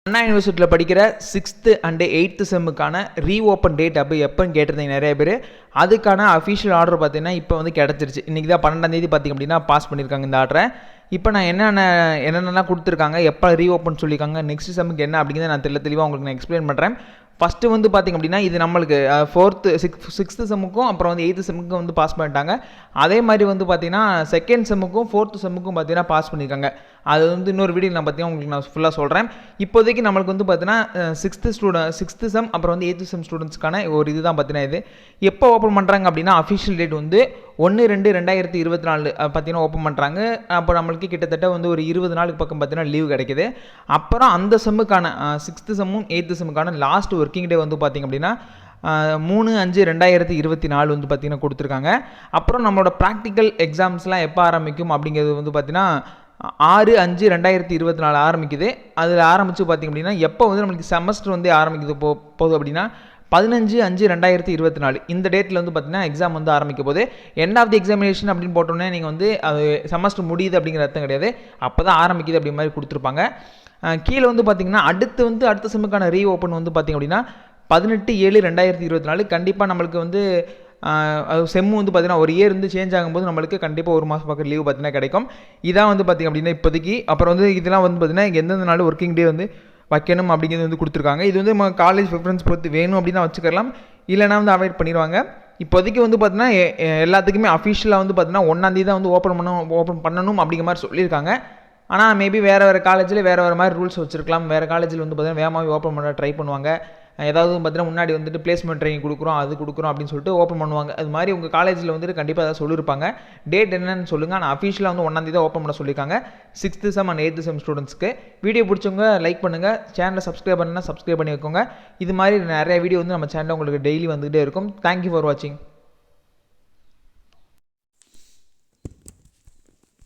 அண்ணா யூனிவர்சிட்டியில் படிக்கிற 6th and 8th செம்முக்கான reopen date எப்போன்னு கேட்டிருந்தீங்க நிறைய பேர். அதுக்கான அஃபிஷியல் ஆர்டர் பார்த்தீங்கன்னா இப்போ வந்து கிடச்சிருச்சு. இன்றைக்கி தான் 12ஆம் தேதி பார்த்திங்க அப்படின்னா பாஸ் பண்ணியிருக்காங்க இந்த ஆர்டரை. இப்போ நான் என்னென்னலாம் கொடுத்துருக்காங்க, எப்போ ரீஓப்பன் சொல்லியிருக்காங்க, நெக்ஸ்ட் செம்முக்கு என்ன அப்படிங்கிறத நான் தெளிவாக உங்களுக்கு நான் எக்ஸ்பிளைன் பண்ணுறேன். ஃபஸ்ட்டு வந்து பார்த்திங்க அப்படின்னா இது நம்மளுக்கு 6th செம்முக்கும் அப்புறம் வந்து 8th செம்முக்கும் வந்து பாஸ் பண்ணிட்டாங்க. அதே மாதிரி வந்து பார்த்திங்கன்னா 2nd செம்முக்கும் 4th செம்முக்கும் பார்த்திங்கன்னா பாஸ் பண்ணியிருக்காங்க. அது வந்து இன்னொரு வீடியோ நான் பார்த்தீங்கன்னா உங்களுக்கு நான் ஃபுல்லாக சொல்கிறேன். இப்போதைக்கு நம்மளுக்கு வந்து பார்த்தீங்கன்னா 6th செம் அப்புறம் வந்து 8th செம் ஸ்டூடெண்ட்ஸ்க்கான ஒரு இது தான் பார்த்தீங்கன்னா இது எப்போ ஓப்பன் பண்ணுறாங்க அப்படின்னா அஃபிஷியல் டேட் வந்து 1/2/2024 பார்த்தீங்கன்னா ஓப்பன் பண்ணுறாங்க. அப்போ நம்மளுக்கு கிட்டத்தட்ட வந்து ஒரு 20 நாளுக்கு பக்கம் பார்த்தீங்கன்னா லீவ் கிடைக்குது. அப்புறம் அந்த செம்முக்கான 6th செம்மும் 8th செம்முக்கான last working day வந்து பார்த்திங்க அப்படின்னா 3/5/2024 வந்து பார்த்திங்கன்னா கொடுத்துருக்காங்க. அப்புறம் நம்மளோட ப்ராக்டிக்கல் எக்ஸாம்ஸ்லாம் எப்போ ஆரம்பிக்கும் அப்படிங்கிறது வந்து பார்த்திங்கன்னா 6/5/2024 ஆரம்பிக்குது. அதில் ஆரம்பித்து பார்த்திங்க அப்படின்னா எப்போ வந்து நம்மளுக்கு செமஸ்டர் வந்து ஆரம்பிக்குது போகுது அப்படின்னா 15/5/2024 இந்த டேட்டில் வந்து பார்த்திங்கன்னா எக்ஸாம் வந்து ஆரம்பிக்க போது. எண்ட் ஆஃப் தி எக்ஸாமினேஷன் அப்படின்னு போட்டோன்னே நீங்கள் வந்து அது செமஸ்டர் முடியுது அப்படிங்கிற அர்த்தம் கிடையாது, அப்போ தான் ஆரம்பிக்குது அப்படி மாதிரி கொடுத்துருப்பாங்க. கீழே வந்து பார்த்திங்கன்னா அடுத்த செம்முக்கான ரீஓப்பன் வந்து பார்த்திங்க அப்படின்னா 18/7/2024 கண்டிப்பாக நம்மளுக்கு வந்து செம்மு வந்து பார்த்திங்கன்னா ஒரு இயர் வந்து சேஞ்ச் ஆகும்போது நம்மளுக்கு கண்டிப்பாக ஒரு மாதம் பக்கம் லீவ் பார்த்திங்கன்னா கிடைக்கும். இதான் வந்து பார்த்திங்க அப்படின்னா இப்போதைக்கு. அப்புறம் வந்து இதெல்லாம் வந்து பார்த்திங்கன்னா எந்தெந்த நாள் ஒர்க்கிங் டே வந்து வைக்கணும் அப்படிங்கிறது வந்து கொடுத்துருக்காங்க. இது வந்து நம்ம காலேஜ் ப்ரிஃபரன்ஸ் பொறுத்து வேணும் அப்படின்னா வச்சுக்கலாம், இல்லைனா வந்து அவாய்ட் பண்ணிடுவாங்க. இப்போதைக்கு வந்து பார்த்திங்கன்னா எல்லாத்துக்குமே அஃபிஷியலாக வந்து பார்த்திங்கன்னா 1ஆம் தேதி தான் வந்து ஓப்பன் பண்ணணும் அப்படிங்கிற மாதிரி சொல்லியிருக்காங்க. ஆனால் மேபி வேறு காலேஜில் வேறு மாதிரி ரூல்ஸ் வச்சுருக்கலாம். வேறு காலேஜில் வந்து பார்த்திங்கன்னா வேகமாக ஓப்பன் பண்ண ட்ரை பண்ணுவாங்க. ஏதாவது பார்த்தீங்கன்னா முன்னாடி வந்துட்டு பிளேஸ்மெண்ட் ட்ரைனிங் கொடுக்குறோம் அப்படின்னு சொல்லிட்டு ஓப்பன் பண்ணுவாங்க. அது மாதிரி உங்கள் காலேஜில் வந்துட்டு கண்டிப்பாக ஏதாவது சொல்லியிருப்பாங்க. டேட் என்னன்னு சொல்லுங்கள். ஆனால் அஃபிஷியலாக வந்து 1ஆம் தேதி தான் ஓப்பன் பண்ண சொல்லியிருக்காங்க 6th செம் அண்ட் 8th செம் ஸ்டூடெண்ட்ஸ்க்கு. வீடியோ பிடிச்சவங்க லைக் பண்ணுங்கள், சேனலை சப்ஸ்கிரைப் பண்ணி வைக்கோங்க. இது மாதிரி நிறைய வீடியோ வந்து நம்ம சேனலில் உங்களுக்கு டெய்லி வந்துகிட்டே இருக்கும். தேங்க்யூ ஃபார் வாட்சிங்.